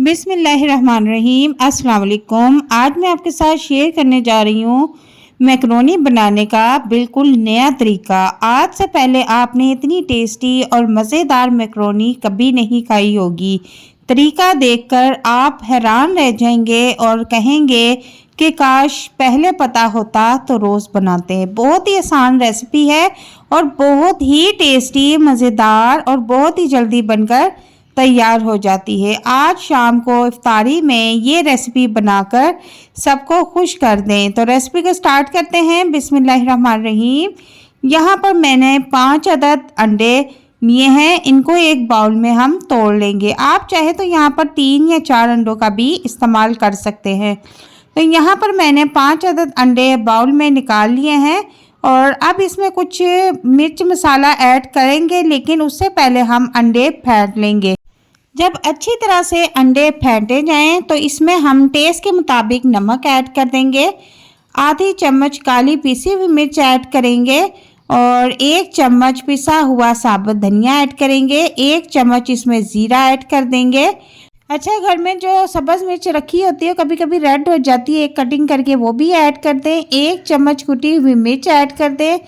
बिस्मिल्लाहिर्रहमानिर्रहीम। अस्सलाम वालेकुम। आज मैं आपके साथ शेयर करने जा रही हूँ मैकरोनी बनाने का बिल्कुल नया तरीका। आज से पहले आपने इतनी टेस्टी और मज़ेदार मैकरोनी कभी नहीं खाई होगी। तरीका देखकर आप हैरान रह जाएंगे और कहेंगे कि काश पहले पता होता तो रोज़ बनाते हैं। बहुत ही आसान रेसिपी है और बहुत ही टेस्टी, मज़ेदार और बहुत ही जल्दी बनकर तैयार हो जाती है। आज शाम को इफ्तारी में ये रेसिपी बनाकर सबको खुश कर दें। तो रेसिपी को स्टार्ट करते हैं। बिस्मिल्लाहिर्रहमानिर्रहीम। यहाँ पर मैंने 5 अदद अंडे लिए हैं। इनको एक बाउल में हम तोड़ लेंगे। आप चाहे तो यहाँ पर 3 या 4 अंडों का भी इस्तेमाल कर सकते हैं। तो यहाँ पर मैंने 5 अदद अंडे बाउल में निकाल लिए हैं और अब इसमें कुछ मिर्च मसाला ऐड करेंगे, लेकिन उससे पहले हम अंडे फेंट लेंगे। जब अच्छी तरह से अंडे फेंटे जाएं तो इसमें हम टेस्ट के मुताबिक नमक ऐड कर देंगे, आधी चम्मच काली पिसी हुई मिर्च ऐड करेंगे और 1 चम्मच पिसा हुआ साबुत धनिया ऐड करेंगे। 1 चम्मच इसमें ज़ीरा ऐड कर देंगे। अच्छा, घर में जो सब्ज़ मिर्च रखी होती है कभी कभी रेड हो जाती है, एक कटिंग करके वो भी ऐड कर दें। 1 चम्मच कुटी हुई मिर्च ऐड कर दें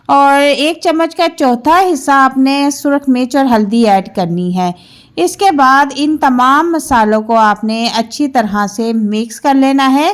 और 1 चम्मच का चौथा हिस्सा आपने सुरख मिर्च और हल्दी ऐड करनी है। इसके बाद इन तमाम मसालों को आपने अच्छी तरह से मिक्स कर लेना है।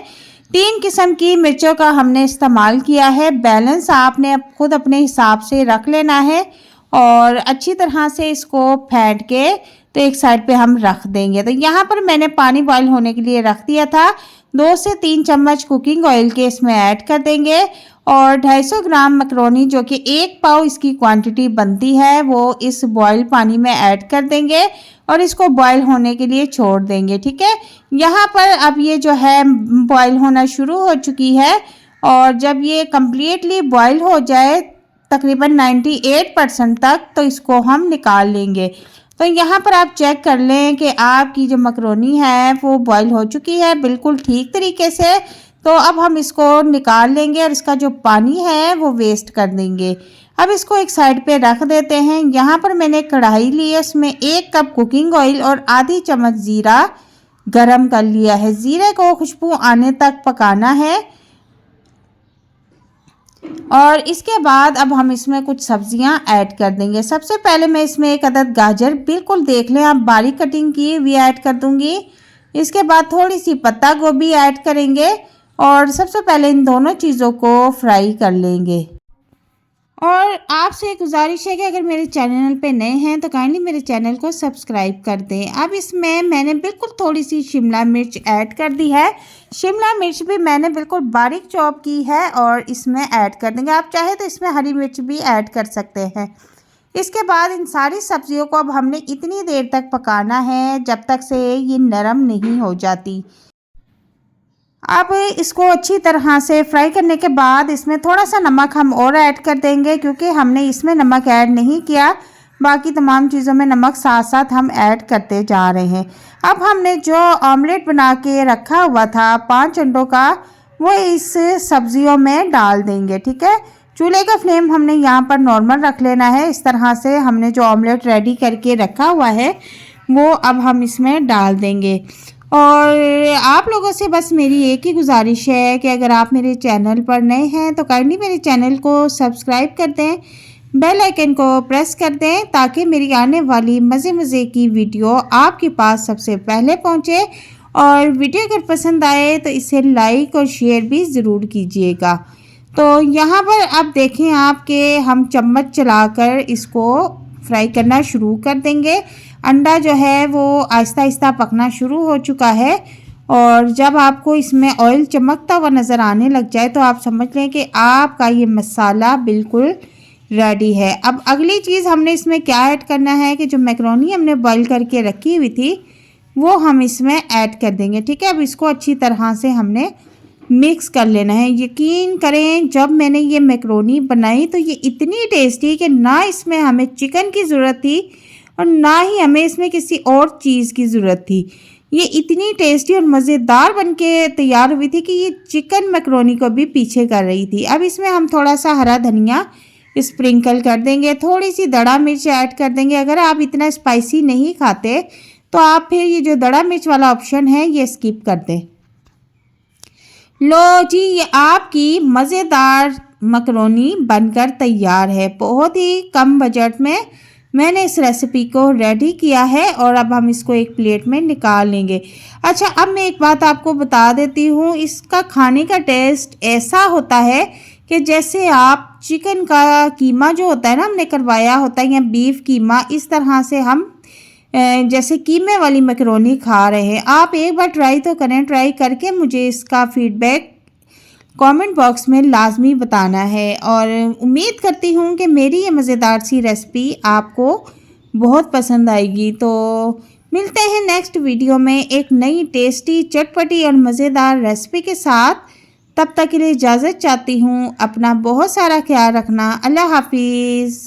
3 किस्म की मिर्चों का हमने इस्तेमाल किया है। बैलेंस आपने खुद अपने हिसाब से रख लेना है और अच्छी तरह से इसको फेंट के तो एक साइड पे हम रख देंगे। तो यहाँ पर मैंने पानी बॉईल होने के लिए रख दिया था। 2 से 3 चम्मच कुकिंग ऑयल के इसमें ऐड कर देंगे और 250 ग्राम मैकरोनी, जो कि 1 पाव इसकी क्वांटिटी बनती है, वो इस बॉयल पानी में ऐड कर देंगे और इसको बॉयल होने के लिए छोड़ देंगे। ठीक है, यहाँ पर अब ये जो है बॉयल होना शुरू हो चुकी है और जब ये कम्प्लीटली बॉयल हो जाए तकरीबन 98% तक, तो इसको हम निकाल लेंगे। तो यहाँ पर आप चेक कर लें कि आपकी जो मैकरोनी है वो बॉईल हो चुकी है बिल्कुल ठीक तरीके से। तो अब हम इसको निकाल लेंगे और इसका जो पानी है वो वेस्ट कर देंगे। अब इसको एक साइड पे रख देते हैं। यहाँ पर मैंने कढ़ाई ली है, उसमें 1 कप कुकिंग ऑयल और आधी चम्मच ज़ीरा गरम कर लिया है। ज़ीरे को खुशबू आने तक पकाना है और इसके बाद अब हम इसमें कुछ सब्जियां ऐड कर देंगे। सबसे पहले मैं इसमें 1 अदद गाजर, बिल्कुल देख लें आप, बारीक कटिंग की हुई ऐड कर दूंगी। इसके बाद थोड़ी सी पत्ता गोभी ऐड करेंगे और सबसे पहले इन दोनों चीज़ों को फ्राई कर लेंगे। और आपसे गुजारिश है कि अगर मेरे चैनल पे नए हैं तो काइंडली मेरे चैनल को सब्सक्राइब कर दें। अब इसमें मैंने बिल्कुल थोड़ी सी शिमला मिर्च ऐड कर दी है। शिमला मिर्च भी मैंने बिल्कुल बारीक चॉप की है और इसमें ऐड कर देंगे। आप चाहे तो इसमें हरी मिर्च भी ऐड कर सकते हैं। इसके बाद इन सारी सब्जियों को अब हमने इतनी देर तक पकाना है जब तक से ये नरम नहीं हो जाती। अब इसको अच्छी तरह से फ्राई करने के बाद इसमें थोड़ा सा नमक हम और ऐड कर देंगे, क्योंकि हमने इसमें नमक ऐड नहीं किया, बाकी तमाम चीज़ों में नमक साथ साथ हम ऐड करते जा रहे हैं। अब हमने जो ऑमलेट बना के रखा हुआ था 5 अंडों का, वो इस सब्जियों में डाल देंगे। ठीक है, चूल्हे का फ्लेम हमने यहाँ पर नॉर्मल रख लेना है। इस तरह से हमने जो ऑमलेट रेडी करके रखा हुआ है वो अब हम इसमें डाल देंगे। और आप लोगों से बस मेरी एक ही गुजारिश है कि अगर आप मेरे चैनल पर नए हैं तो काइंडली मेरे चैनल को सब्सक्राइब कर दें, बेल आइकन को प्रेस कर दें, ताकि मेरी आने वाली मज़े की वीडियो आपके पास सबसे पहले पहुंचे। और वीडियो अगर पसंद आए तो इसे लाइक और शेयर भी ज़रूर कीजिएगा। तो यहाँ पर अब देखें आप कि हम चम्मच चलाकर इसको फ्राई करना शुरू कर देंगे। अंडा जो है वो आहिस्ता आहिस्ता पकना शुरू हो चुका है और जब आपको इसमें ऑयल चमकता हुआ नज़र आने लग जाए तो आप समझ लें कि आपका ये मसाला बिल्कुल रेडी है। अब अगली चीज़ हमने इसमें क्या ऐड करना है कि जो मैकरोनी हमने बॉईल करके रखी हुई थी वो हम इसमें ऐड कर देंगे। ठीक है, अब इसको अच्छी तरह से हमने मिक्स कर लेना है। यकीन करें, जब मैंने ये मैकरोनी बनाई तो ये इतनी टेस्टी कि ना इसमें हमें चिकन की ज़रूरत थी और ना ही हमें इसमें किसी और चीज़ की ज़रूरत थी। ये इतनी टेस्टी और मज़ेदार बनके तैयार हुई थी कि ये चिकन मैकरोनी को भी पीछे कर रही थी। अब इसमें हम थोड़ा सा हरा धनिया स्प्रिंकल कर देंगे, थोड़ी सी दड़ा मिर्च ऐड कर देंगे। अगर आप इतना स्पाइसी नहीं खाते तो तो आप फिर ये जो दड़ा मिर्च वाला ऑप्शन है ये स्किप कर दें। लो जी, ये आपकी मज़ेदार मकरोनी बनकर तैयार है। बहुत ही कम बजट में मैंने इस रेसिपी को रेडी किया है और अब हम इसको एक प्लेट में निकाल लेंगे। अच्छा, अब मैं एक बात आपको बता देती हूँ, इसका खाने का टेस्ट ऐसा होता है कि जैसे आप चिकन का कीमा जो होता है ना, हमने करवाया होता है, या बीफ कीमा, इस तरह से हम जैसे कीमे वाली मैकरोनी खा रहे हैं। आप एक बार ट्राई तो करें, ट्राई करके मुझे इसका फीडबैक कमेंट बॉक्स में लाजमी बताना है। और उम्मीद करती हूँ कि मेरी ये मज़ेदार सी रेसिपी आपको बहुत पसंद आएगी। तो मिलते हैं नेक्स्ट वीडियो में एक नई टेस्टी, चटपटी और मज़ेदार रेसिपी के साथ। तब तक के लिए इजाज़त चाहती हूँ। अपना बहुत सारा ख्याल रखना। अल्लाह हाफिज़।